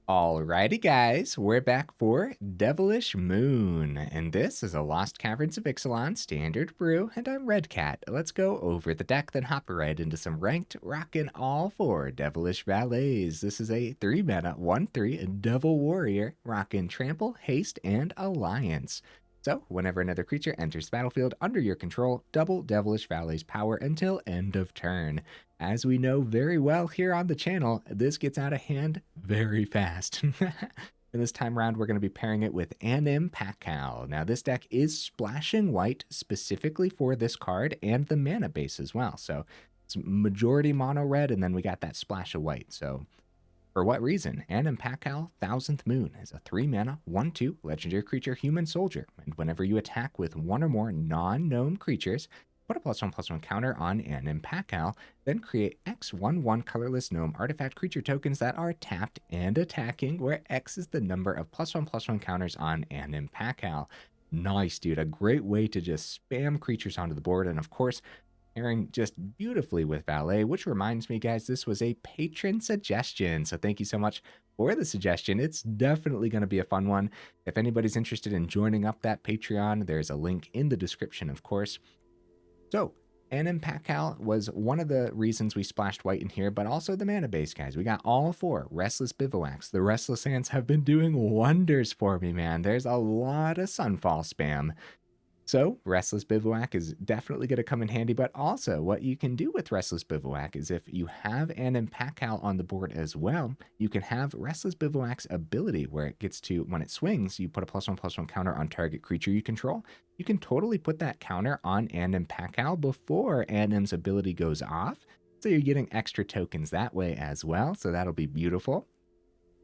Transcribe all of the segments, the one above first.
Alrighty guys, we're back for Devilish Moon, and this is a Lost Caverns of Ixalan Standard brew, and I'm Red Cat. Let's go over the deck, then hop right into some ranked, rockin' all four Devilish Valets. This is a 3-mana, 1/3 Devil Warrior, rockin' Trample, Haste, and Alliance. So, whenever another creature enters the battlefield under your control, double Devilish Valet's power until end of turn. As we know very well here on the channel, this gets out of hand very fast. And this time around, we're going to be pairing it with Anim Pakal. Now, this deck is splashing white specifically for this card and the mana base as well. So it's majority mono red, and then we got that splash of white. So for what reason? Anim Pakal, Thousandth Moon is a 3-mana, 1/2 legendary creature, human soldier. And whenever you attack with one or more non-gnome creatures, put a +1/+1 counter on Anim Pakal, then create X 1/1 colorless gnome artifact creature tokens that are tapped and attacking, where X is the number of +1/+1 counters on Anim Pakal. Nice, dude. A great way to just spam creatures onto the board, and of course, pairing just beautifully with Valet, which reminds me, guys, this was a patron suggestion. So thank you so much for the suggestion. It's definitely going to be a fun one. If anybody's interested in joining up that Patreon, there's a link in the description, of course. So, Anim Pakal was one of the reasons we splashed white in here, but also the mana base, guys. We got all four Restless Bivouacs. The Restless Sands have been doing wonders for me, man. There's a lot of Sunfall spam. So, Restless Bivouac is definitely going to come in handy, but also what you can do with Restless Bivouac is if you have Anim Pakal on the board as well, you can have Restless Bivouac's ability where it gets to, when it swings, you put a +1/+1 counter on target creature you control. You can totally put that counter on Anim Pakal before Anim's ability goes off, so you're getting extra tokens that way as well, so that'll be beautiful.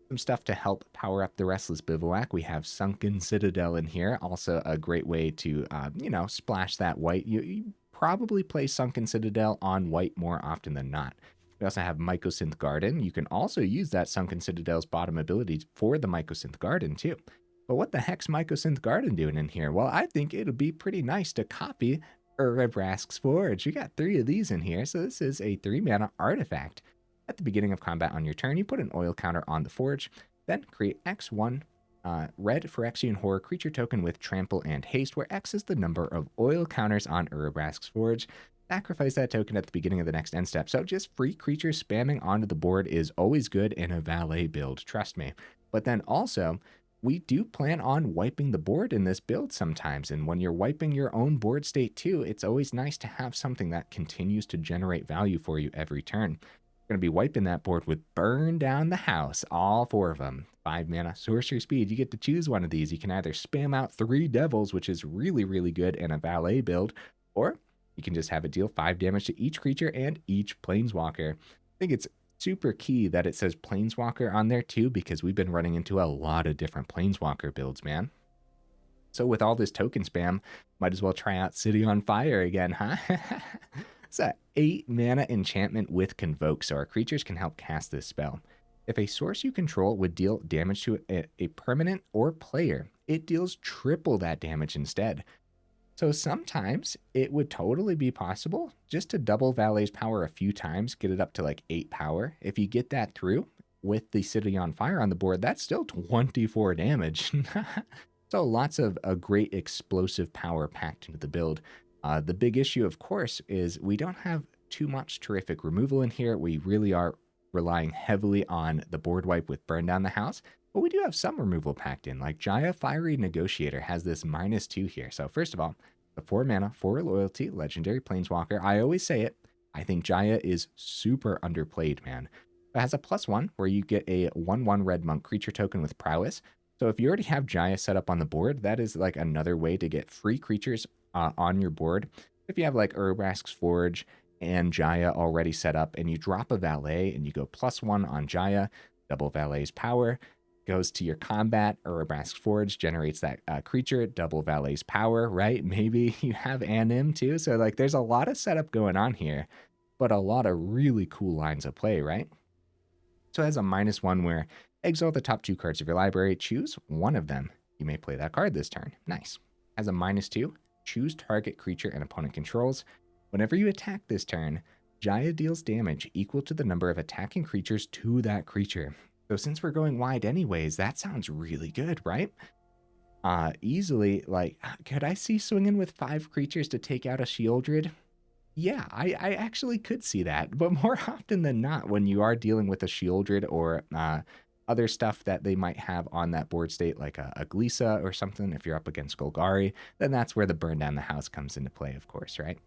Some stuff to help power up the Restless Bivouac. We have Sunken Citadel in here, also a great way to, splash that white. You probably play Sunken Citadel on white more often than not. We also have Mycosynth Garden. You can also use that Sunken Citadel's bottom ability for the Mycosynth Garden too. But what the heck's Mycosynth Garden doing in here? Well, I think it'll be pretty nice to copy Urabrask's Forge. You got 3 of these in here, so this is a 3-mana artifact. At the beginning of combat on your turn, you put an oil counter on the forge, then create X1 red Phyrexian Horror creature token with trample and haste, where X is the number of oil counters on Urabrask's forge. Sacrifice that token at the beginning of the next end step. So just free creatures spamming onto the board is always good in a Valet build, trust me. But then also, we do plan on wiping the board in this build sometimes, and when you're wiping your own board state too, it's always nice to have something that continues to generate value for you every turn. Going to be wiping that board with Burn Down the House, all 4 of them. 5 mana, sorcery speed. You get to choose one of these. You can either spam out 3 devils, which is really, really good in a Valet build, or you can just have it deal 5 damage to each creature and each Planeswalker. I think it's super key that it says Planeswalker on there too, because we've been running into a lot of different Planeswalker builds, man. So with all this token spam, might as well try out City on Fire again, huh? It's a 8-mana enchantment with Convoke, so our creatures can help cast this spell. If a source you control would deal damage to a permanent or player, it deals triple that damage instead. So sometimes it would totally be possible just to double Valet's power a few times, get it up to like 8 power. If you get that through with the City on Fire on the board, that's still 24 damage. So lots of a great explosive power packed into the build. The big issue, of course, is we don't have too much terrific removal in here. We really are relying heavily on the board wipe with Burn Down the House, but we do have some removal packed in, like Jaya Fiery Negotiator has this -2 here. So first of all, the 4 mana, 4 loyalty, legendary Planeswalker. I always say it, I think Jaya is super underplayed, man. It has a +1 where you get a 1/1 red monk creature token with prowess. So if you already have Jaya set up on the board, that is like another way to get free creatures on your board. If you have like Urabrask's Forge and Jaya already set up, and you drop a Valet and you go +1 on Jaya, double Valet's power, goes to your combat, Urabrask's Forge generates that creature, double Valet's power, right? Maybe you have Anim too. So like there's a lot of setup going on here, but a lot of really cool lines of play, right? So it has a -1 where exile the top 2 cards of your library, choose one of them. You may play that card this turn. Nice. Has a -2. Choose target creature and opponent controls. Whenever you attack this turn, Jaya deals damage equal to the number of attacking creatures to that creature. So since we're going wide anyways, that sounds really good, right? Easily, like, could I see swinging with 5 creatures to take out a Shieldred? Yeah, I actually could see that, but more often than not, when you are dealing with a Shieldred or other stuff that they might have on that board state, like a Glisa or something, if you're up against Golgari, then that's where the burn down the house comes into play, of course, right?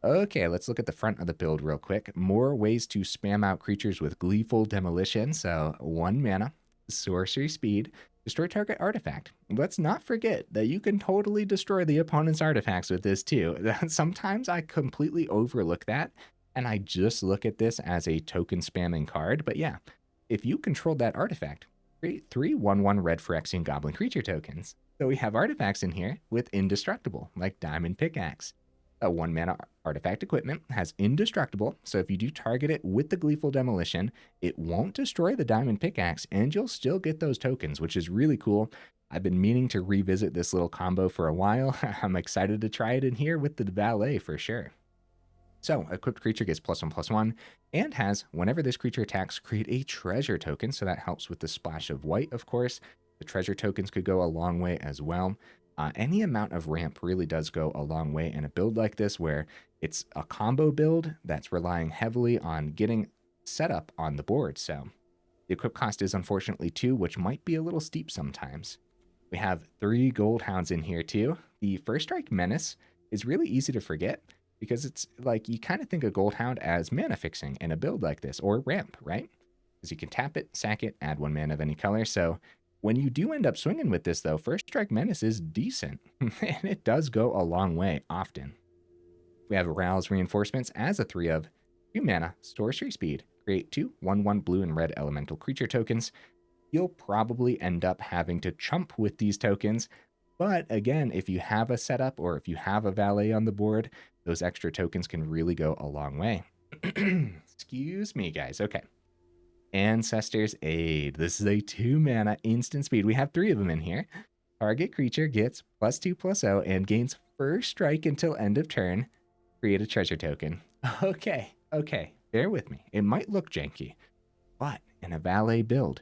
Okay, let's look at the front of the build real quick. More ways to spam out creatures with Gleeful Demolition. So 1 mana, sorcery speed, destroy target artifact. Let's not forget that you can totally destroy the opponent's artifacts with this too. Sometimes I completely overlook that, and I just look at this as a token spamming card. But yeah, if you controlled that artifact, create 3 1/1 red Phyrexian Goblin creature tokens. So we have artifacts in here with indestructible, like Diamond Pickaxe. A 1 mana artifact equipment has indestructible, so if you do target it with the Gleeful Demolition, it won't destroy the Diamond Pickaxe, and you'll still get those tokens, which is really cool. I've been meaning to revisit this little combo for a while. I'm excited to try it in here with the Valet for sure. So, equipped creature gets +1/+1, and has, whenever this creature attacks, create a treasure token, so that helps with the splash of white, of course. The treasure tokens could go a long way as well. Any amount of ramp really does go a long way in a build like this, where it's a combo build that's relying heavily on getting set up on the board. So the equip cost is unfortunately 2, which might be a little steep sometimes. We have 3 Goldhounds in here too. The First Strike Menace is really easy to forget because it's like you kind of think of Goldhound as mana fixing in a build like this, or ramp, right? Because you can tap it, sack it, add 1 mana of any color. So when you do end up swinging with this, though, First Strike Menace is decent, and it does go a long way often. We have Ral's Reinforcements as a 3 of 2 mana, sorcery speed, create 2 1/1 blue and red elemental creature tokens. You'll probably end up having to chump with these tokens, but again, if you have a setup or if you have a Valet on the board, those extra tokens can really go a long way. Excuse me, guys. Okay. Ancestor's Aid. This is a 2 mana instant speed. We have 3 of them in here. Target creature gets +2/+0 and gains first strike until end of turn. Create a treasure token. Okay, bear with me. It might look janky, but in a Valet build,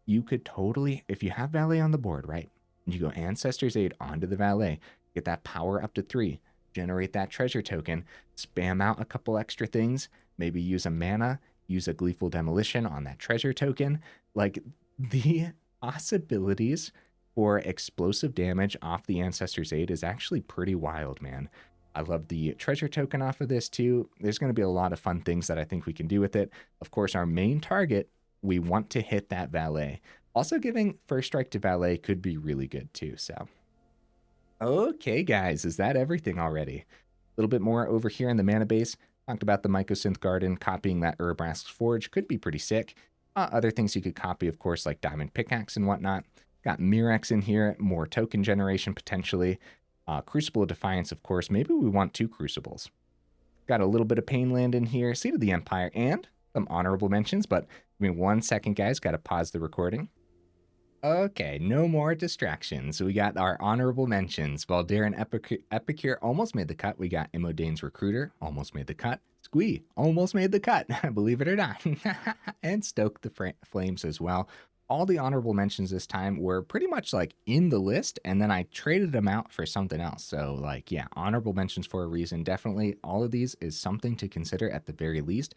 you could totally, if you have Valet on the board, right? You go Ancestor's Aid onto the Valet, get that power up to 3, generate that treasure token, spam out a couple extra things, maybe use a mana, use a Gleeful Demolition on that treasure token. Like, the possibilities for explosive damage off the Ancestor's Aid is actually pretty wild, man. I love the treasure token off of this too. There's going to be a lot of fun things that I think we can do with it. Of course, our main target, we want to hit that Valet. Also, giving first strike to Valet could be really good too. So, okay, guys, is that everything already? A little bit more over here in the mana base. Talked about the Mycosynth Garden, copying that Urabrask's Forge could be pretty sick. Other things you could copy, of course, like Diamond Pickaxe and whatnot. Got Mirrex in here, more token generation potentially. Crucible of Defiance, of course. Maybe we want 2 Crucibles. Got a little bit of Painland in here, Seat of the Empire, and some honorable mentions, but give me 1 second, guys. Got to pause the recording. Okay, no more distractions. We got our honorable mentions. Valdarin Epicure almost made the cut. We got Imodane's Recruiter, almost made the cut. Squee, almost made the cut, believe it or not. And Stoke the Flames as well. All the honorable mentions this time were pretty much like in the list, and then I traded them out for something else. So like, yeah, honorable mentions for a reason. Definitely all of these is something to consider at the very least.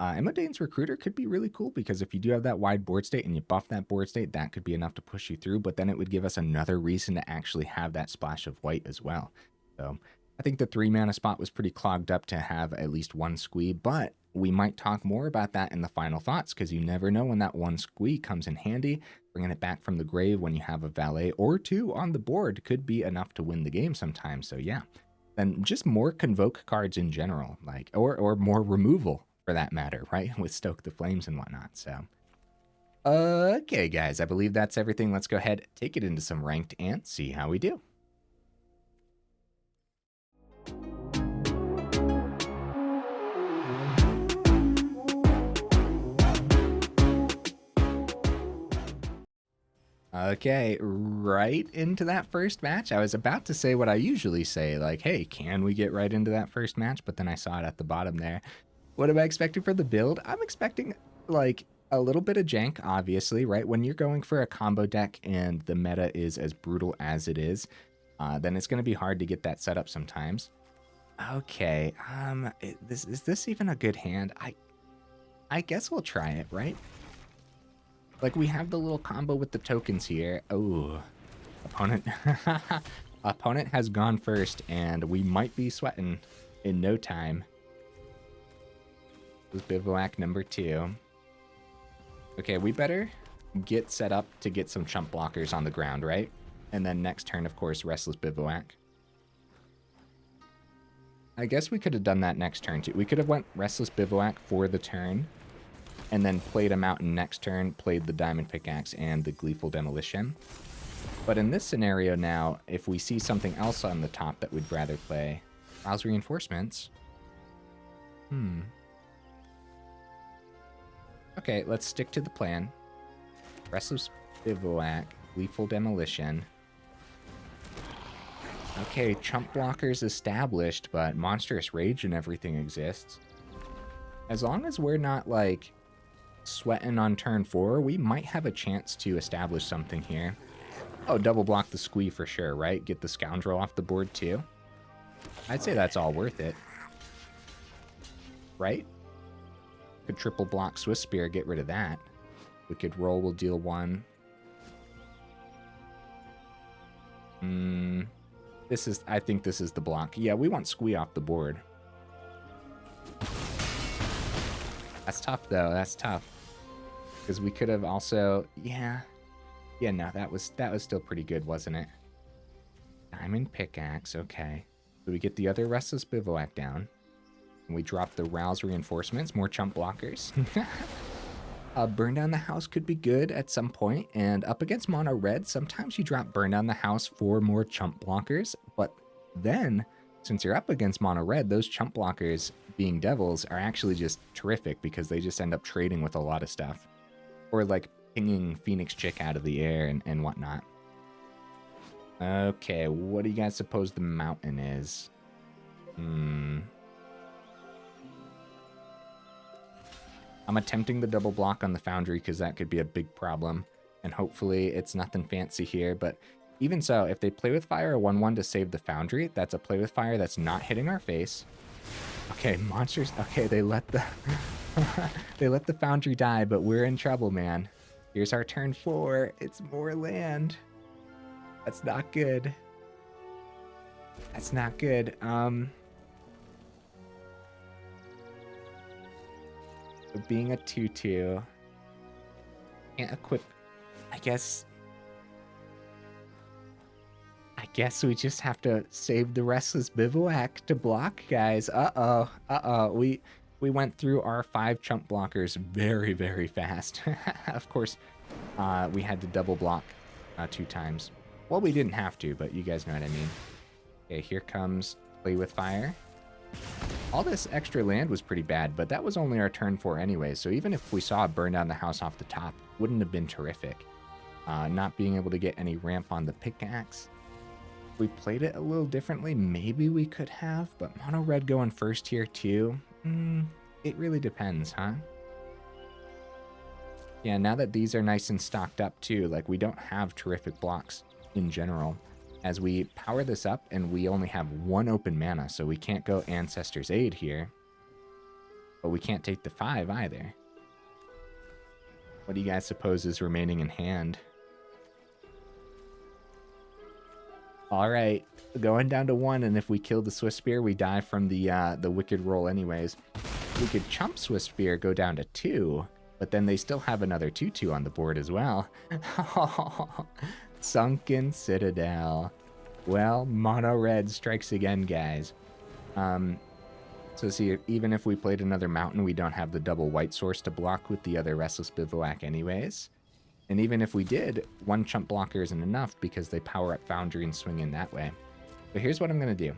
Imodane's Recruiter could be really cool because if you do have that wide board state and you buff that board state, that could be enough to push you through, but then it would give us another reason to actually have that splash of white as well. So I think the 3 mana spot was pretty clogged up to have at least 1 squee, but we might talk more about that in the final thoughts because you never know when that 1 squee comes in handy. Bringing it back from the grave when you have a Valet or 2 on the board could be enough to win the game sometimes. So yeah, then just more Convoke cards in general, like or more removal for that matter, right? With Stoke the Flames and whatnot. So, okay, guys, I believe that's everything. Let's go ahead, take it into some ranked and see how we do. Okay, right into that first match. I was about to say what I usually say, like, hey, can we get right into that first match? But then I saw it at the bottom there. What am I expecting for the build? I'm expecting, like, A little bit of jank, obviously, right? When you're going for a combo deck and the meta is as brutal as it is, then it's going to be hard to get that set up sometimes. Okay, is this even a good hand? I guess we'll try it, right? Like, we have the little combo with the tokens here. Oh, opponent. Opponent has gone first, and we might be sweating in no time. This is Bivouac number 2. Okay, we better get set up to get some chump blockers on the ground, right? And then next turn, of course, Restless Bivouac. I guess we could have done that next turn, too. We could have went Restless Bivouac for the turn, and then played a mountain next turn, played the Diamond Pickaxe and the Gleeful Demolition. But in this scenario now, if we see something else on the top that we'd rather play, Rouse Reinforcements. Okay, let's stick to the plan. Restless Bivouac, Gleeful Demolition. Okay, chump blockers established, but Monstrous Rage and everything exists. As long as we're not, like, sweating on turn 4, we might have a chance to establish something here. Oh, double block the Squee for sure, right? Get the Scoundrel off the board too. I'd say that's all worth it. Right? Could triple block Swift Spear, get rid of that. We could roll, we'll deal 1. I think this is the block. Yeah, we want Squee off the board. That's tough though, that's tough. Because we could have also, yeah, no, that was still pretty good, wasn't it? Diamond Pickaxe, okay. So we get the other Restless Bivouac down. And we drop the Rouse Reinforcements, more chump blockers. Burn Down the House could be good at some point, and up against mono red, sometimes you drop Burn Down the House for more chump blockers, but then, since you're up against mono red, those chump blockers, being devils, are actually just terrific because they just end up trading with a lot of stuff. Or like pinging Phoenix Chick out of the air and whatnot. Okay, what do you guys suppose the mountain is? I'm attempting the double block on the Foundry because that could be a big problem. And hopefully it's nothing fancy here. But even so, if they play with fire a 1/1 to save the Foundry, that's a play with fire that's not hitting our face. Okay, monsters. Okay, they let the they let the Foundry die, but we're in trouble, man. Here's our turn 4. It's more land. That's not good. That's not good. Being a 2/2, can't equip. I guess we just have to save the Restless Bivouac to block, guys. We went through our 5 chump blockers very, very fast. Of course, we had to double block 2 times. Well, we didn't have to, but you guys know what I mean. Okay, here comes Play with Fire. All this extra land was pretty bad, but that was only our turn 4 anyway, so even if we saw a Burn Down the House off the top, wouldn't have been terrific. Not being able to get any ramp on the pickaxe. If we played it a little differently, maybe we could have, but mono red going first here too? It really depends, huh? Yeah, now that these are nice and stocked up too, like we don't have terrific blocks in general. As we power this up, and we only have 1 open mana, so we can't go Ancestor's Aid here. But we can't take the 5 either. What do you guys suppose is remaining in hand? Alright, going down to 1, and if we kill the Swift Spear, we die from the Wicked Roll anyways. We could chump Swift Spear, go down to 2, but then they still have another 2/2 on the board as well. Sunken Citadel. Well, mono red strikes again, guys. So see, even if we played another mountain, we don't have the double white source to block with the other Restless Bivouac anyways. And even if we did, 1 chump blocker isn't enough because they power up Foundry and swing in that way. But here's what I'm going to do.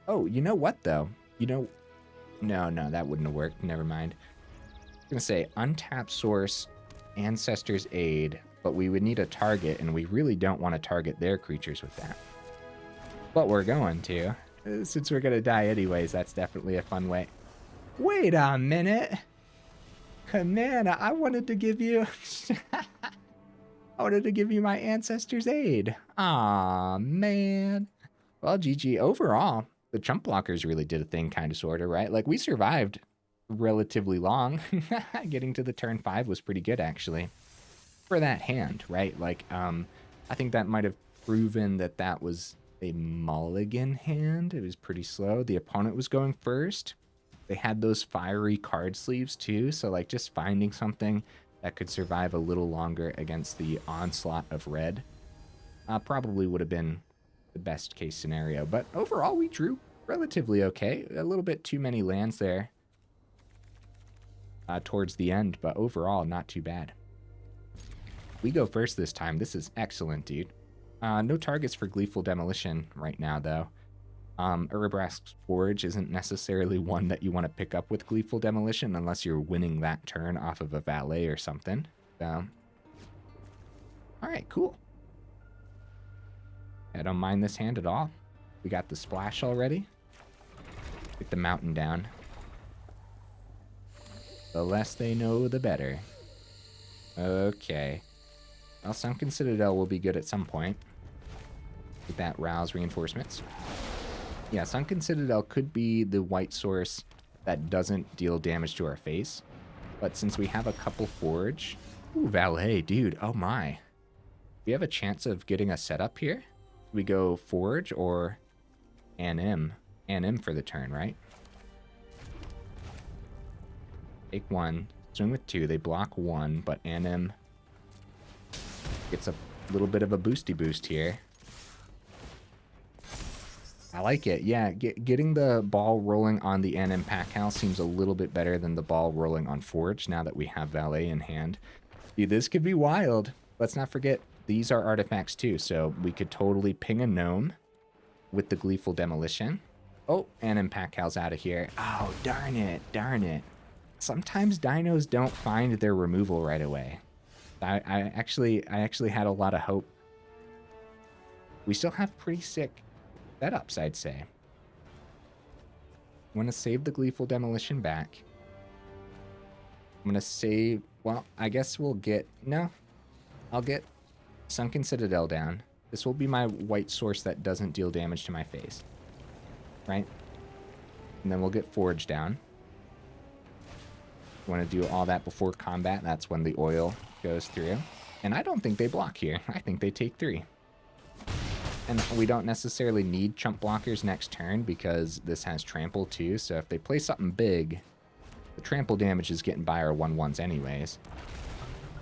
Oh, you know what, though? You know... No, that wouldn't have worked. Never mind. I'm going to say untap source, Ancestor's Aid, but we would need a target, and we really don't want to target their creatures with that. But we're going to. Since we're going to die anyways, that's definitely a fun way. Wait a minute! Man, I wanted to give you... I wanted to give you my ancestor's aid. Aw, man. Well, GG. Overall, the chump blockers really did a thing, kind of, sort of, right? Like, we survived relatively long. Getting to the turn 5 was pretty good, actually, for that hand, right? Like, I think that might have proven that that was a mulligan hand. It was pretty slow. The opponent was going first. They had those fiery card sleeves, too, so, like, just finding something that could survive a little longer against the onslaught of red probably would have been the best case scenario. But overall, we drew relatively okay. A little bit too many lands there towards the end, but overall, not too bad. We go first this time. This is excellent, dude. No targets for Gleeful Demolition right now, though. Urabrask's Forge isn't necessarily one that you want to pick up with Gleeful Demolition unless you're winning that turn off of a Valet or something. Alright, cool. I don't mind this hand at all. We got the splash already. Get the mountain down. The less they know, the better. Okay. Well, Sunken Citadel will be good at some point. With that rouse reinforcements. Yeah, Sunken Citadel could be the white source that doesn't deal damage to our face. But since we have a couple Forge... Ooh, Valet, dude. Oh my. We have a chance of getting a setup here. We go Forge or Anim. Anim for the turn, right? Take 1. Swing with 2. They block 1, but Anim gets a little bit of a boosty boost here. I like it. Yeah, getting the ball rolling on the Anim Pakal seems a little bit better than the ball rolling on Forge now that we have Valet in hand. Dude, this could be wild. Let's not forget, these are artifacts too, so we could totally ping a gnome with the Gleeful Demolition. Oh, Anim Pakal's out of here. Oh, darn it, darn it. Sometimes dinos don't find their removal right away. I actually had a lot of hope. We still have pretty sick setups, I'd say. I'm going to save the Gleeful Demolition back. I'm going to save... Well, I guess we'll get... No. I'll get Sunken Citadel down. This will be my white source that doesn't deal damage to my face. Right? And then we'll get Forge down. Want to do all that before combat. That's when the oil goes through. And I don't think they block here. I think they take 3. And we don't necessarily need chump blockers next turn because this has trample too. So if they play something big, the trample damage is getting by our 1/1s anyways.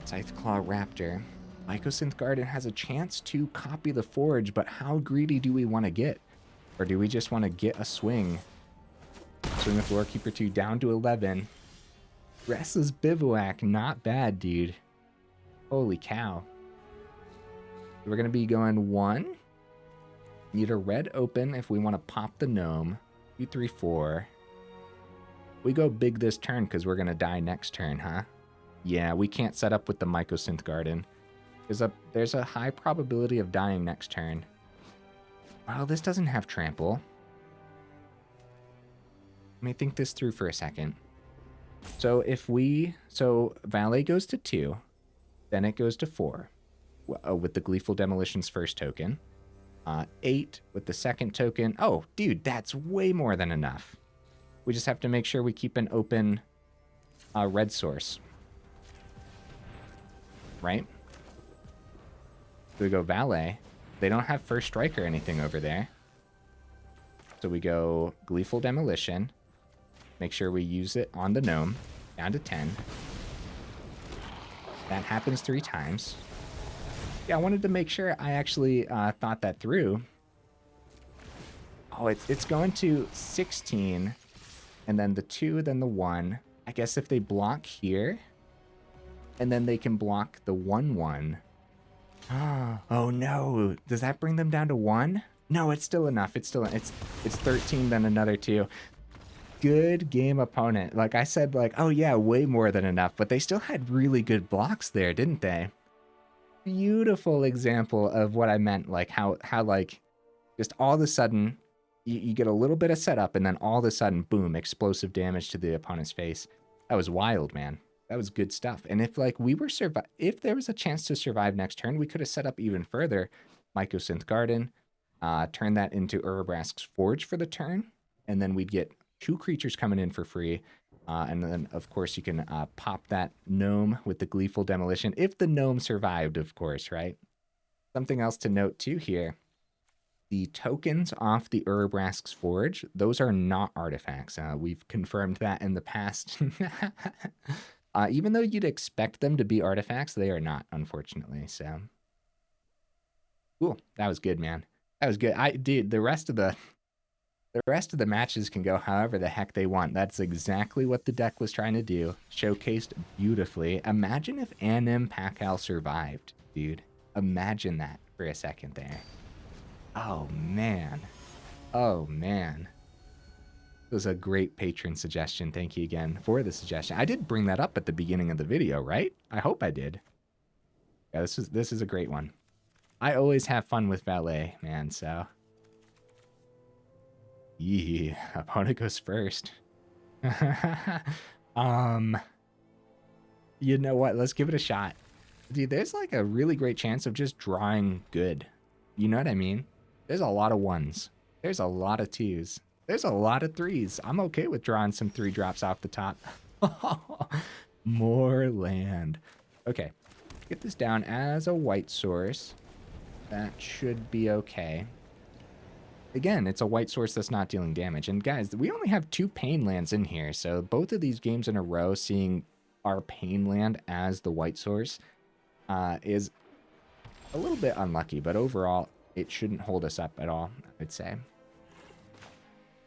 Scytheclaw Raptor. Mycosynth Garden has a chance to copy the Forge, but how greedy do we want to get? Or do we just want to get a swing? Swing with Lorekeeper 2 down to 11. Restless Bivouac, not bad, dude. Holy cow. We're going to be going 1. Need a red open if we want to pop the gnome. 2, 3, 4. We go big this turn because we're going to die next turn, huh? Yeah, we can't set up with the Mycosynth Garden. There's a high probability of dying next turn. Well, this doesn't have trample. Let me think this through for a second. So so Valet goes to 2, then it goes to 4 with the Gleeful Demolition's first token. 8 with the second token. Oh, dude, that's way more than enough. We just have to make sure we keep an open red source. Right? So we go Valet. They don't have first strike or anything over there. So we go Gleeful Demolition. Make sure we use it on the gnome. Down to 10. That happens 3 times. Yeah, I wanted to make sure I actually thought that through. Oh, it's going to 16. And then the 2, then the 1. I guess if they block here, and then they can block the 1/1. Oh no! Does that bring them down to 1? No, it's still enough. It's 13, then another 2. Good game opponent. Like I said, like, oh yeah, way more than enough. But they still had really good blocks there, didn't they? Beautiful example of what I meant. Like how like just all of a sudden you get a little bit of setup and then all of a sudden, boom, explosive damage to the opponent's face. That was wild, man. That was good stuff. And if like we were if there was a chance to survive next turn, we could have set up even further. Mycosynth Garden, turn that into Urabrask's Forge for the turn, and then we'd get 2 creatures coming in for free. And then, of course, you can pop that gnome with the Gleeful Demolition, if the gnome survived, of course, right? Something else to note, too, here. The tokens off the Urabrask's Forge, those are not artifacts. We've confirmed that in the past. Even though you'd expect them to be artifacts, they are not, unfortunately. So, cool. That was good, man. That was good. Dude, the rest of the matches can go however the heck they want. That's exactly what the deck was trying to do. Showcased beautifully. Imagine if Anim Pakal survived, dude. Imagine that for a second there. Oh, man. Oh, man. It was a great patron suggestion. Thank you again for the suggestion. I did bring that up at the beginning of the video, right? I hope I did. Yeah, this is a great one. I always have fun with Valet, man, so. Yeah, opponent goes first. You know what? Let's give it a shot. Dude, there's like a really great chance of just drawing good. You know what I mean? There's a lot of 1s. There's a lot of 2s. There's a lot of 3s. I'm okay with drawing some 3 drops off the top. More land. Okay. Get this down as a white source. That should be okay. Again, it's a white source that's not dealing damage. And guys, we only have 2 pain lands in here. So both of these games in a row, seeing our pain land as the white source is a little bit unlucky. But overall, it shouldn't hold us up at all, I'd say.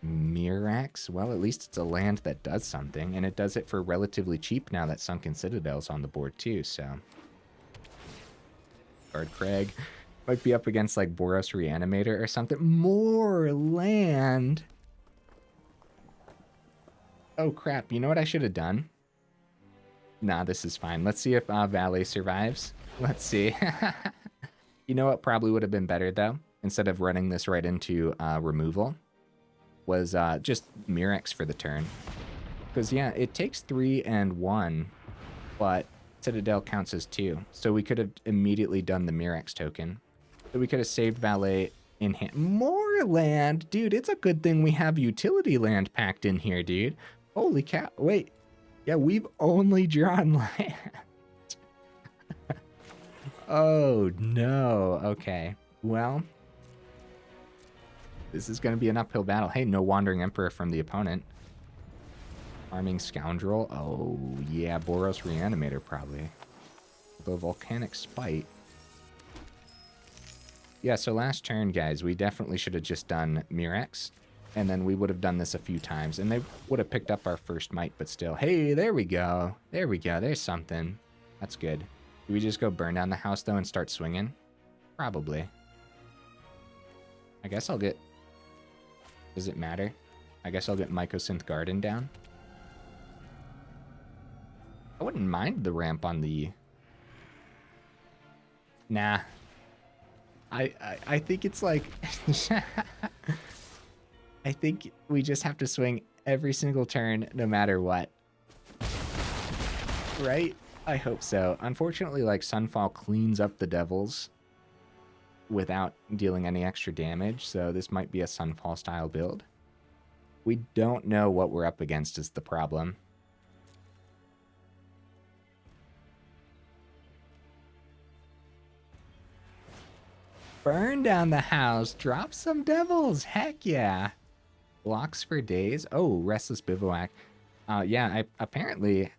Mirrex, well, at least it's a land that does something. And it does it for relatively cheap now that Sunken Citadel's on the board too, so. Guard Craig. Might be up against like Boros Reanimator or something. More land. Oh crap, you know what I should have done? Nah, this is fine. Let's see if Valet survives. Let's see. You know what probably would have been better though? Instead of running this right into removal, was just Mirrex for the turn. Because yeah, it takes 3 and 1, but Citadel counts as 2. So we could have immediately done the Mirrex token. So we could have saved Valet in hand. More land? Dude, it's a good thing we have utility land packed in here, dude. Holy cow. Wait. Yeah, we've only drawn land. Oh, no. Okay. Well, this is going to be an uphill battle. Hey, no Wandering Emperor from the opponent. Arming Scoundrel. Oh, yeah. Boros Reanimator, probably. Although Volcanic Spite. Yeah, so last turn, guys, we definitely should have just done Mirrex, and then we would have done this a few times, and they would have picked up our first might, but still. Hey, there we go. There we go. There's something. That's good. Do we just go burn down the house, though, and start swinging? Probably. I guess I'll get... Does it matter? I guess I'll get Mycosynth Garden down. I wouldn't mind the ramp on the... Nah. I think it's like... I think we just have to swing every single turn, no matter what. Right? I hope so. Unfortunately, like, Sunfall cleans up the Devils without dealing any extra damage, so this might be a Sunfall-style build. We don't know what we're up against is the problem. Burn down the house. Drop some Devils. Heck yeah. Blocks for days. Oh, Restless Bivouac. Yeah, apparently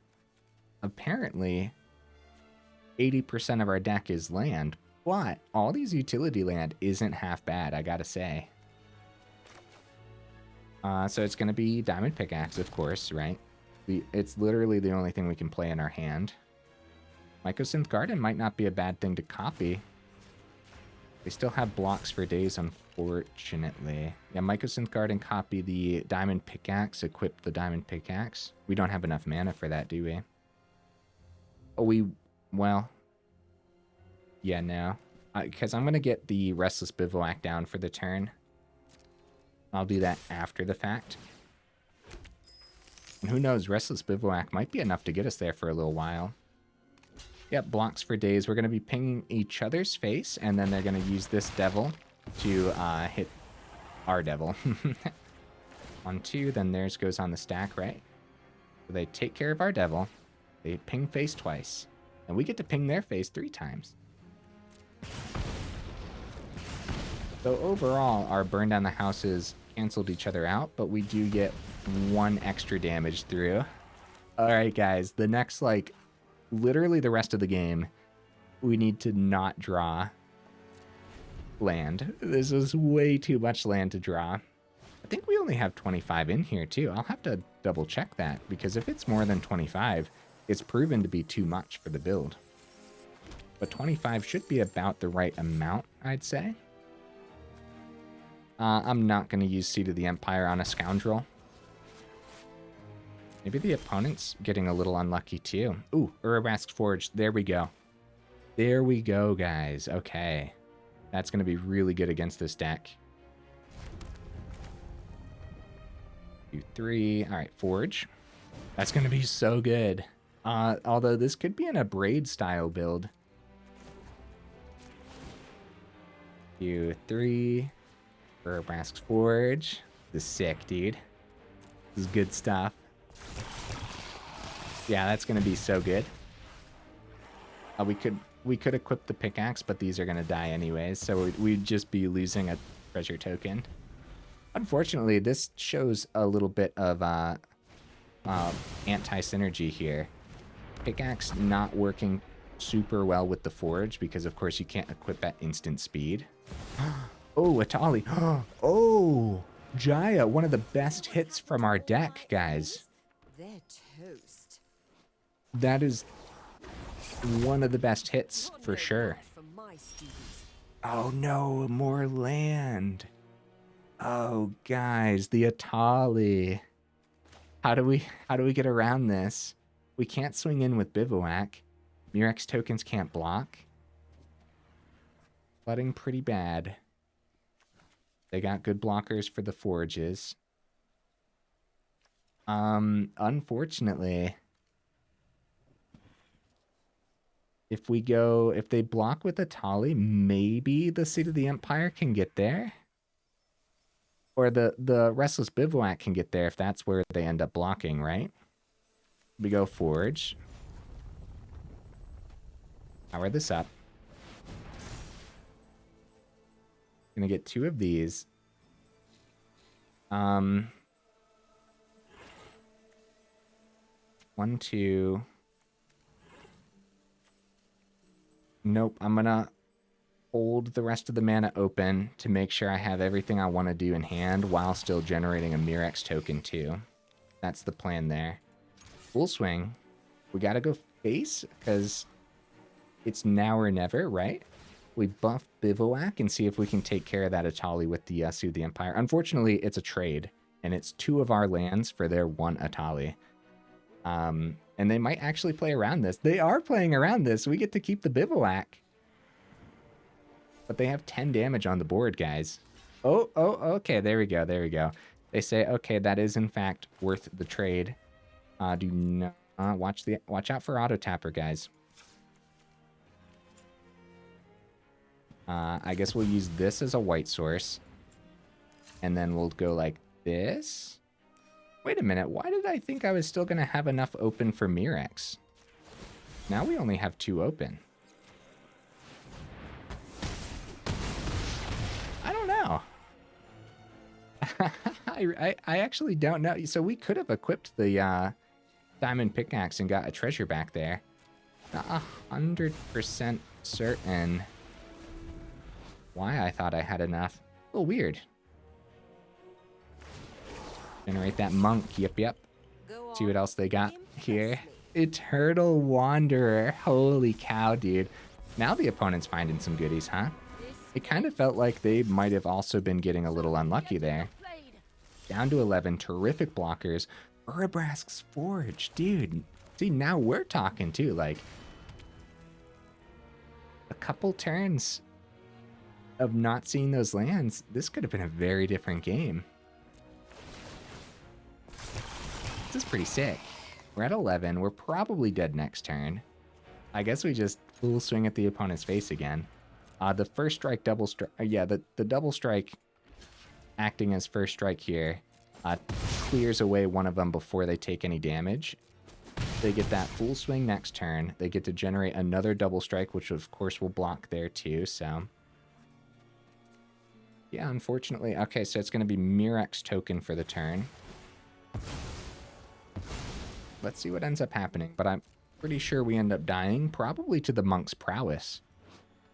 80% of our deck is land, but all these utility land isn't half bad, I gotta say. So it's gonna be Diamond Pickaxe, of course, right? It's literally the only thing we can play in our hand. Mycosynth Garden might not be a bad thing to copy. They still have blocks for days, unfortunately. Yeah, Mycosynth Garden, copy the Diamond Pickaxe, equip the Diamond Pickaxe. We don't have enough mana for that, do we? Oh, well... Yeah, no. Because I'm going to get the Restless Bivouac down for the turn. I'll do that after the fact. And who knows, Restless Bivouac might be enough to get us there for a little while. Yep, blocks for days. We're going to be pinging each other's face, and then they're going to use this devil to hit our devil. On 2, then theirs goes on the stack, right? So they take care of our devil. They ping face twice. And we get to ping their face 3 times. So overall, our burn down the houses canceled each other out, but we do get 1 extra damage through. Alright guys, the next, like, literally the rest of the game, we need to not draw land. This is way too much land to draw. I think we only have 25 in here too. I'll have to double check that, because if it's more than 25, it's proven to be too much for the build. But 25 should be about the right amount, I'd say. I'm not going to use Seed of the Empire on a Scoundrel. Maybe the opponent's getting a little unlucky too. Ooh, Urabrask Forge. There we go. There we go, guys. Okay. That's going to be really good against this deck. 2, 3. All right, Forge. That's going to be so good. Although this could be in a Braid style build. 2, 3. Urabrask's Forge. This is sick, dude. This is good stuff. Yeah, that's gonna be so good. We could equip the pickaxe, but these are gonna die anyways, so we'd just be losing a treasure token. Unfortunately, this shows a little bit of anti-synergy here. Pickaxe not working super well with the forge because, of course, you can't equip at instant speed. Oh, Atali. Oh, Jaya, one of the best hits from our deck, guys. They're toast. That is one of the best hits for sure. Oh no, more land. Oh, guys, the Atali. How do we get around this? We can't swing in with Bivouac. Mirrex tokens can't block. Flooding pretty bad. They got good blockers for the forges. Unfortunately, if they block with Atali, maybe the Seed of the Empire can get there. Or the Restless Bivouac can get there if that's where they end up blocking, right? We go Forge. Power this up. Gonna get 2 of these. 1, 2. Nope, I'm gonna hold the rest of the mana open to make sure I have everything I want to do in hand while still generating a Mirrex token too. That's the plan there. Full swing. We gotta go face because it's now or never, right? We buff Bivouac and see if we can take care of that Atali with the Seed of the Empire. Unfortunately, it's a trade, and it's 2 of our lands for their 1 Atali. And they might actually play around this. They are playing around this. We get to keep the Bivouac. But they have 10 damage on the board, guys. Oh, okay, there we go, there we go. They say, okay, that is in fact worth the trade. Do not watch out for auto tapper, guys. I guess we'll use this as a white source. And then we'll go like this. Wait a minute, why did I think I was still going to have enough open for Mirrex? Now we only have 2 open. I don't know. I actually don't know. So we could have equipped the diamond pickaxe and got a treasure back there. Not 100% certain why I thought I had enough. A little weird. Generate that monk. Yep. See what else they got here. Eternal Wanderer. Holy cow, dude. Now the opponent's finding some goodies, huh? It kind of felt like they might have also been getting a little unlucky there. Down to 11. Terrific blockers. Urabrask's Forge. Dude. See, now we're talking too. Like, a couple turns of not seeing those lands, this could have been a very different game. This is pretty sick. We're at 11. We're probably dead next turn. I guess we just full swing at the opponent's face again. The first strike double strike. Yeah, the double strike acting as first strike here clears away one of them before they take any damage. They get that full swing next turn. They get to generate another double strike, which of course will block there too. So yeah, unfortunately. Okay, so it's going to be Mirrex token for the turn. Let's see what ends up happening, but I'm pretty sure we end up dying, probably to the Monk's Prowess.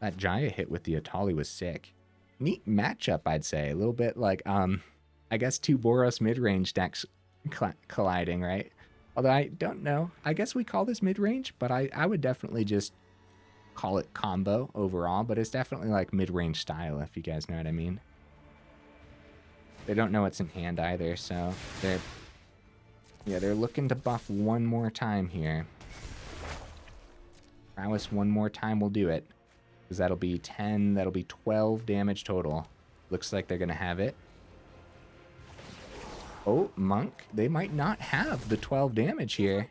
That Jaya hit with the Atali was sick. Neat matchup, I'd say. A little bit like, I guess two Boros mid-range decks colliding, right? Although I don't know. I guess we call this mid-range, but I would definitely just call it combo overall, but it's definitely like mid-range style, if you guys know what I mean. They don't know what's in hand either, so they're looking to buff one more time here. Prowess one more time will do it. Because that'll be 10, that'll be 12 damage total. Looks like they're going to have it. Oh, Monk, they might not have the 12 damage here.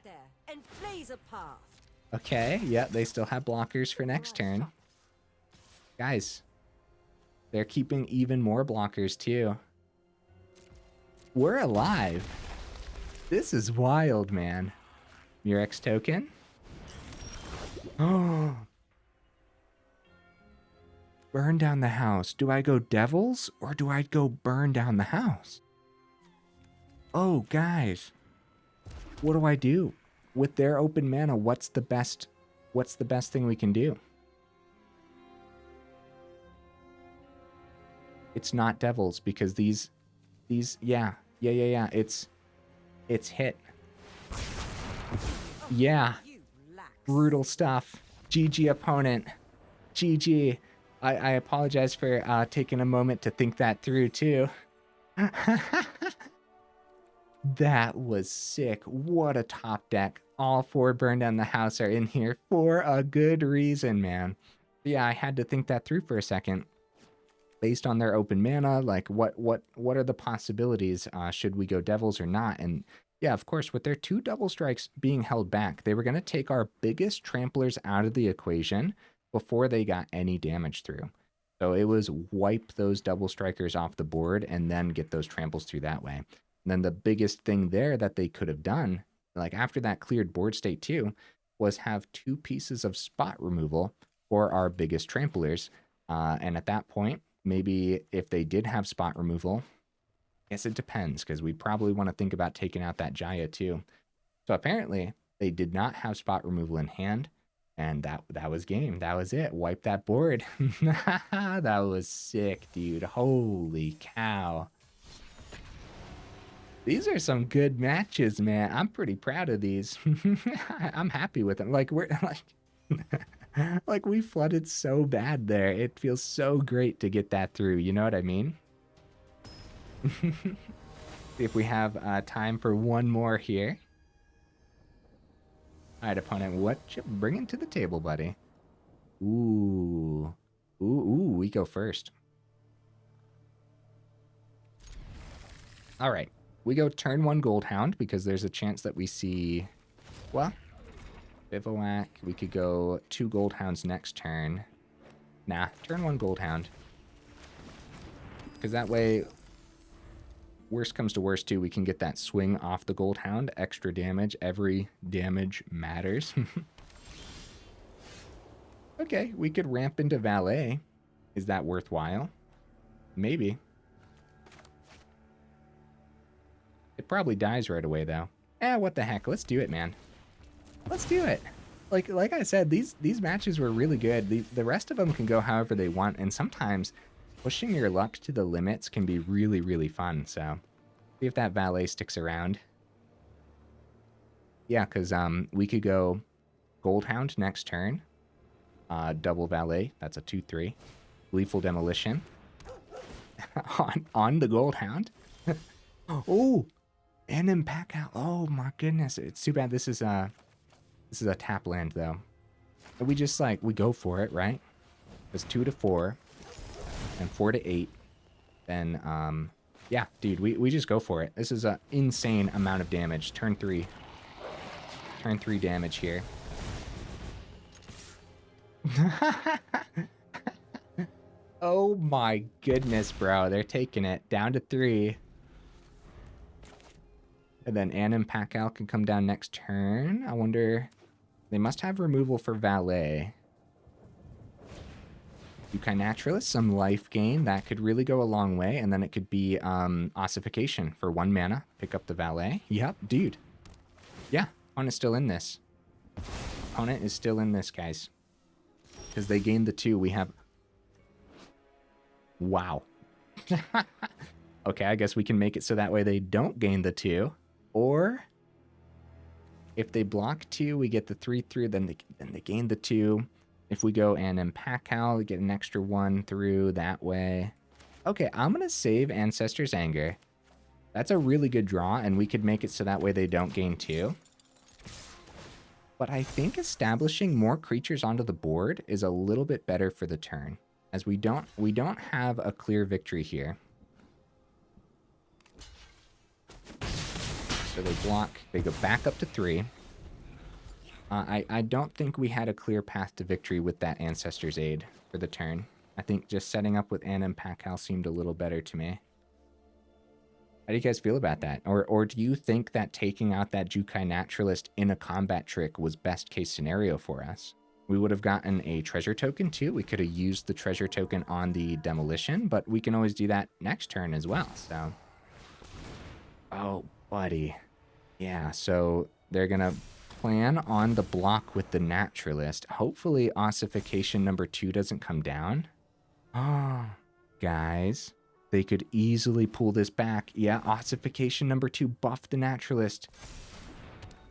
Okay, yeah, they still have blockers for next turn. Guys, they're keeping even more blockers too. We're alive. This is wild, man. Mirrex token. Oh. Burn down the house. Do I go Devils or do I go burn down the house? Oh, guys. What do I do? With their open mana, what's the best thing we can do? It's not Devils because these yeah. It's hit. Yeah. Brutal stuff. GG opponent. GG. I apologize for taking a moment to think that through too. That was sick. What a top deck. All four Burn Down the House are in here for a good reason, man. Yeah, I had to think that through for a second. Based on their open mana, like what are the possibilities? Should we go Devils or not? And yeah, of course, with their two double strikes being held back, they were going to take our biggest tramplers out of the equation before they got any damage through. So it was wipe those double strikers off the board and then get those tramples through that way. And then the biggest thing there that they could have done, like after that cleared board state too, was have two pieces of spot removal for our biggest tramplers. And at that point, maybe if they did have spot removal, I guess it depends, because we probably want to think about taking out that Jaya too. So apparently they did not have spot removal in hand. And that was game. That was it. Wipe that board. That was sick, dude. Holy cow. These are some good matches, man. I'm pretty proud of these. I'm happy with them. Like we're like we flooded so bad there. It feels so great to get that through. You know what I mean? See if we have time for one more here. All right, opponent, what you bringing to the table, buddy? Ooh, we go first. All right, we go turn one Goldhound because there's a chance that we see, well, Bivouac. We could go two Goldhounds next turn. Nah, turn one Goldhound. Because that way, worst comes to worst too, we can get that swing off the Goldhound. Extra damage. Every damage matters. Okay, we could ramp into Valet. Is that worthwhile? Maybe. It probably dies right away though. What the heck? Let's do it, man. Let's do it. Like I said, these matches were really good. The rest of them can go however they want, and sometimes pushing your luck to the limits can be really, really fun. So see if that Valet sticks around. Yeah, because we could go Goldhound next turn. Double Valet. That's a 2/3. Gleeful Demolition. on the Goldhound. Oh, Anim Pakal. Oh my goodness. It's too bad this is a tap land though. But we just we go for it, right? It's 2 to 4 and 4 to 8. Then Yeah, dude, we just go for it. This is an insane amount of damage. Turn 3. Turn 3 damage here. Oh my goodness, bro. They're taking it down to 3. And then Anim Pakal can come down next turn. I wonder... They must have removal for Valet. Yukai Naturalist, some life gain. That could really go a long way. And then it could be Ossification for 1 mana. Pick up the Valet. Yep, dude. Yeah, opponent's still in this. Opponent is still in this, guys. Because they gained the 2. We have... Wow. Okay, I guess we can make it so that way they don't gain the 2. Or... If they block 2, we get the 3 through, then they gain the 2. If we go Anim Pakal, we get an extra 1 through that way. Okay, I'm going to save Ancestor's Anger. That's a really good draw, and we could make it so that way they don't gain 2. But I think establishing more creatures onto the board is a little bit better for the turn, as we don't have a clear victory here. So they block, they go back up to 3. I don't think we had a clear path to victory with that Ancestor's Aid for the turn. I think just setting up with Anim Pakal seemed a little better to me. How do you guys feel about that? Or do you think that taking out that Jukai Naturalist in a combat trick was best case scenario for us? We would have gotten a treasure token too. We could have used the treasure token on the demolition, but we can always do that next turn as well, so... Oh, buddy. Yeah, so they're going to plan on the block with the Naturalist. Hopefully Ossification number 2 doesn't come down. Oh, guys, they could easily pull this back. Yeah, Ossification number 2, buff the Naturalist.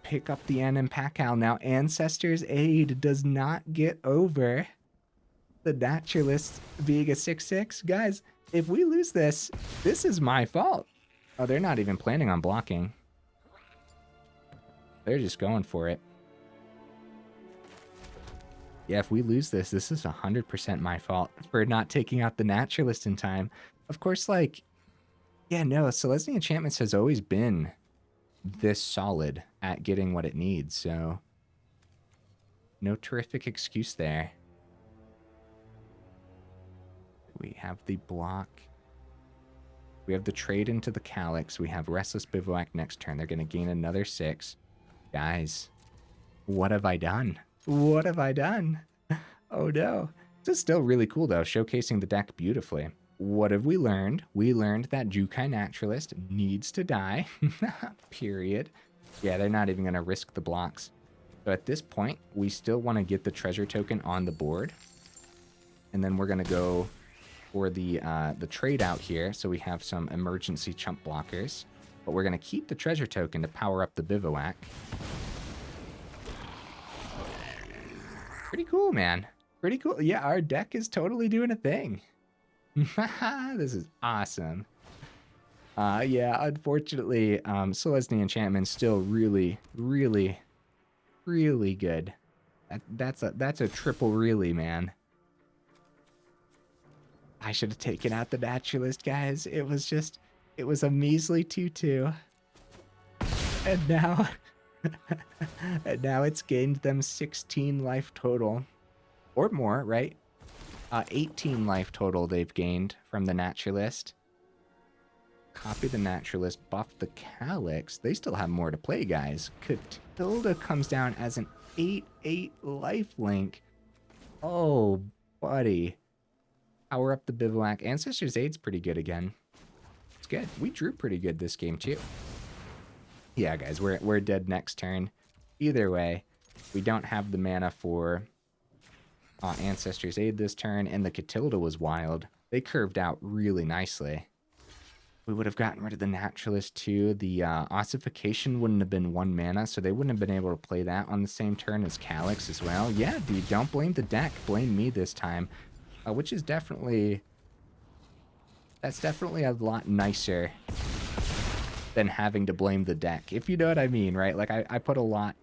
Pick up the Anim Pakal. Now, Ancestor's Aid does not get over the Naturalist being a 6/6. Guys, if we lose this, this is my fault. Oh, they're not even planning on blocking. They're just going for it. Yeah, if we lose this, this is 100% my fault for not taking out the Naturalist in time. Of course, like, yeah, no, Selesnya Enchantments has always been this solid at getting what it needs, so no terrific excuse there. We have the block. We have the trade into the Calyx. We have Restless Bivouac next turn. They're going to gain another 6. Guys, what have I done? What have I done? Oh no. This is still really cool though, showcasing the deck beautifully. What have we learned? We learned that Jukai Naturalist needs to die. Period. Yeah, they're not even going to risk the blocks. So at this point, we still want to get the treasure token on the board. And then we're going to go for the trade out here, so we have some emergency chump blockers. But we're going to keep the treasure token to power up the Bivouac. Pretty cool, man. Pretty cool. Yeah, our deck is totally doing a thing. This is awesome. Yeah, unfortunately, Selesnya Enchantment's still really, really, really good. That's a triple really, man. I should have taken out the Naturalist, guys. It was a measly 2/2. And now, and now it's gained them 16 life total. Or more, right? 18 life total they've gained from the Naturalist. Copy the Naturalist, buff the Calyx. They still have more to play, guys. Catilda comes down as an 8/8 lifelink. Oh, buddy. Power up the Bivouac. Ancestor's Aid's pretty good again. It's good. We drew pretty good this game, too. Yeah, guys, we're dead next turn. Either way, we don't have the mana for Ancestor's Aid this turn, and the Catilda was wild. They curved out really nicely. We would have gotten rid of the Naturalist, too. The Ossification wouldn't have been 1 mana, so they wouldn't have been able to play that on the same turn as Calyx as well. Yeah, dude, don't blame the deck. Blame me this time. Which is definitely... That's definitely a lot nicer than having to blame the deck, if you know what I mean, right? Like, I put a lot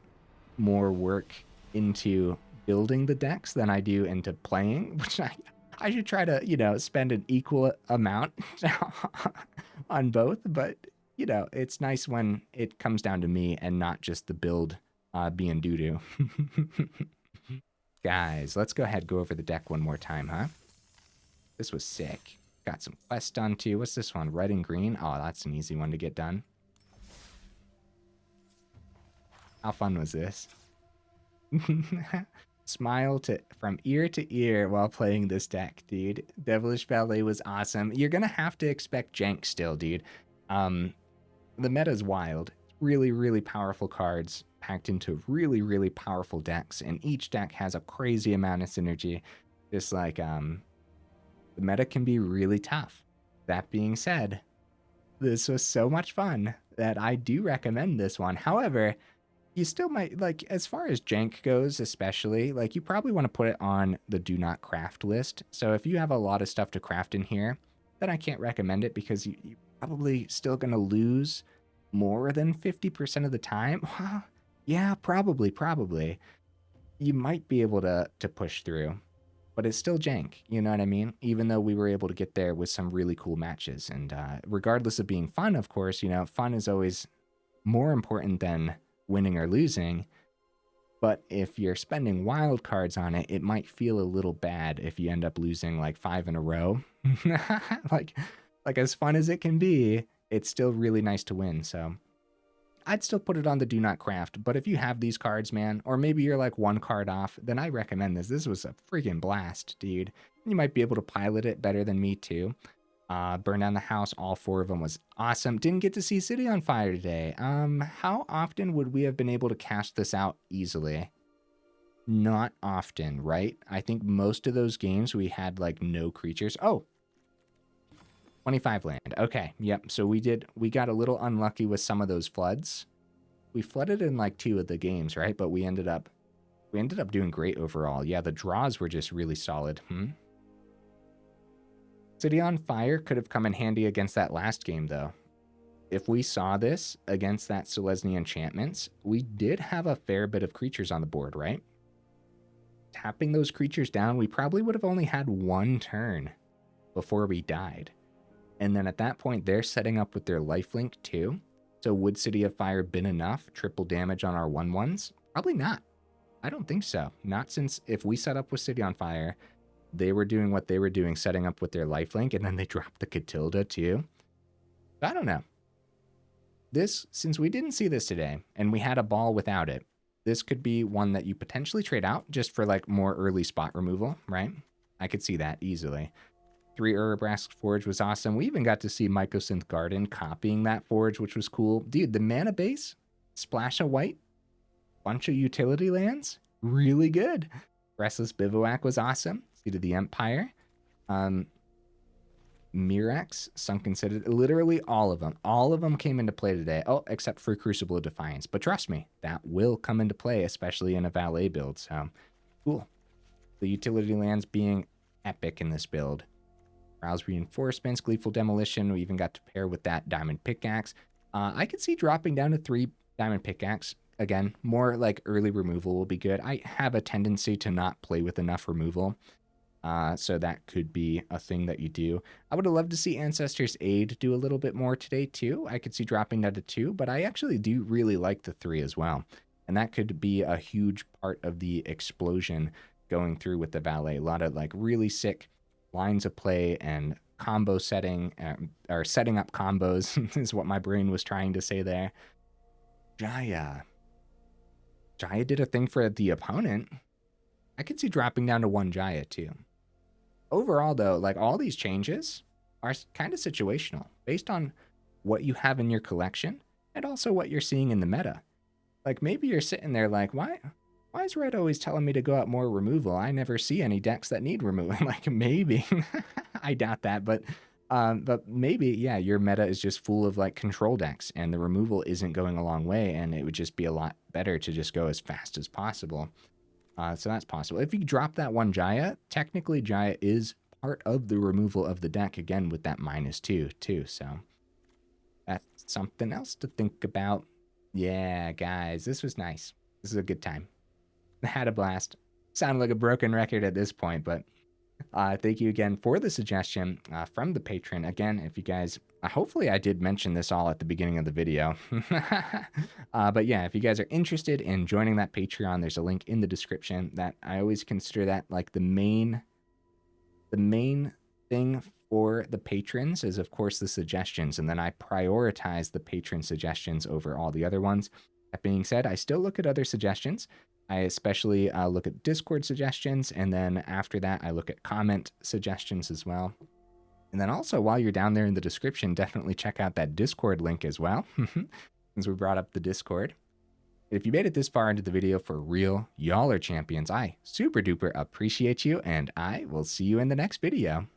more work into building the decks than I do into playing, which I should try to, you know, spend an equal amount on both, but you know, it's nice when it comes down to me and not just the build being doo-doo. Guys, let's go ahead and go over the deck one more time, huh? This was sick. Got some quests done too. What's this one? Red and green. Oh, that's an easy one to get done. How fun was this? Smile from ear to ear while playing this deck, dude. Devilish Valet was awesome. You're gonna have to expect jank still, dude. The meta's wild. Really, really powerful cards packed into really, really powerful decks, and each deck has a crazy amount of synergy. Just like the meta can be really tough. That being said, this was so much fun that I do recommend this one. However, you still might, like, as far as jank goes, especially, like, you probably want to put it on the do not craft list. So if you have a lot of stuff to craft in here, then I can't recommend it because you're probably still going to lose more than 50% of the time. Yeah, probably. You might be able to push through, but it's still jank, you know what I mean? Even though we were able to get there with some really cool matches. And regardless of being fun, of course, you know, fun is always more important than winning or losing. But if you're spending wild cards on it, it might feel a little bad if you end up losing like 5 in a row. like as fun as it can be, it's still really nice to win. So I'd still put it on the do not craft. But if you have these cards, man, or maybe you're like one card off, then I recommend this. This was a freaking blast, dude. You might be able to pilot it better than me too. Burn Down the House, all 4 of them was awesome. Didn't get to see City on Fire today. How often would we have been able to cast this out easily? Not often, right? I think most of those games we had like no creatures. Oh, 25 land. Okay, yep. So we got a little unlucky with some of those floods. We flooded in like 2 of the games, right? But we ended up doing great overall. Yeah, the draws were just really solid. City on Fire could have come in handy against that last game, though. If we saw this against that Selesnya Enchantments, we did have a fair bit of creatures on the board, right? Tapping those creatures down, we probably would have only had 1 turn before we died. And then at that point, they're setting up with their lifelink too. So would City of Fire been enough? Triple damage on our 1/1s? Probably not. I don't think so. Not since if we set up with City on Fire, they were doing what they were doing, setting up with their lifelink, and then they dropped the Catilda too. I don't know. This, since we didn't see this today, and we had a ball without it, this could be one that you potentially trade out just for like more early spot removal, right? I could see that easily. 3 Urabrask Forge was awesome. We even got to see Mycosynth Garden copying that Forge, which was cool. Dude, the mana base, splash of white, bunch of utility lands, really good. Restless Bivouac was awesome. Seat of the Empire. Mirrex, Sunken Citadel, literally all of them. All of them came into play today. Oh, except for Crucible of Defiance. But trust me, that will come into play, especially in a Valet build. So, cool. The utility lands being epic in this build. Rouse Reinforcements, Gleeful Demolition. We even got to pair with that Diamond Pickaxe. I could see dropping down to 3 Diamond Pickaxe. Again, more like early removal will be good. I have a tendency to not play with enough removal. So that could be a thing that you do. I would have loved to see Ancestor's Aid do a little bit more today too. I could see dropping that to 2, but I actually do really like the 3 as well. And that could be a huge part of the explosion going through with the Valet. A lot of like really sick lines of play and combo setting, or setting up combos is what my brain was trying to say there. Jaya did a thing for the opponent. I could see dropping down to 1 Jaya too. Overall though, like all these changes are kind of situational based on what you have in your collection and also what you're seeing in the meta. Like maybe you're sitting there like, why is Red always telling me to go out more removal? I never see any decks that need removal. Like maybe, I doubt that, but maybe, yeah, your meta is just full of like control decks and the removal isn't going a long way and it would just be a lot better to just go as fast as possible. So that's possible. If you drop that 1 Jaya, technically Jaya is part of the removal of the deck again with that -2 too. So that's something else to think about. Yeah, guys, this was nice. This is a good time. I had a blast. Sounded like a broken record at this point, but Thank you again for the suggestion from the patron. Again, if you guys, hopefully I did mention this all at the beginning of the video. But yeah, if you guys are interested in joining that Patreon, there's a link in the description. That I always consider that like the main thing for the patrons is, of course, the suggestions, and then I prioritize the patron suggestions over all the other ones. That being said, I still look at other suggestions. I especially look at Discord suggestions, and then after that, I look at comment suggestions as well. And then also, while you're down there in the description, definitely check out that Discord link as well, since we brought up the Discord. If you made it this far into the video, for real, y'all are champions. I super duper appreciate you, and I will see you in the next video.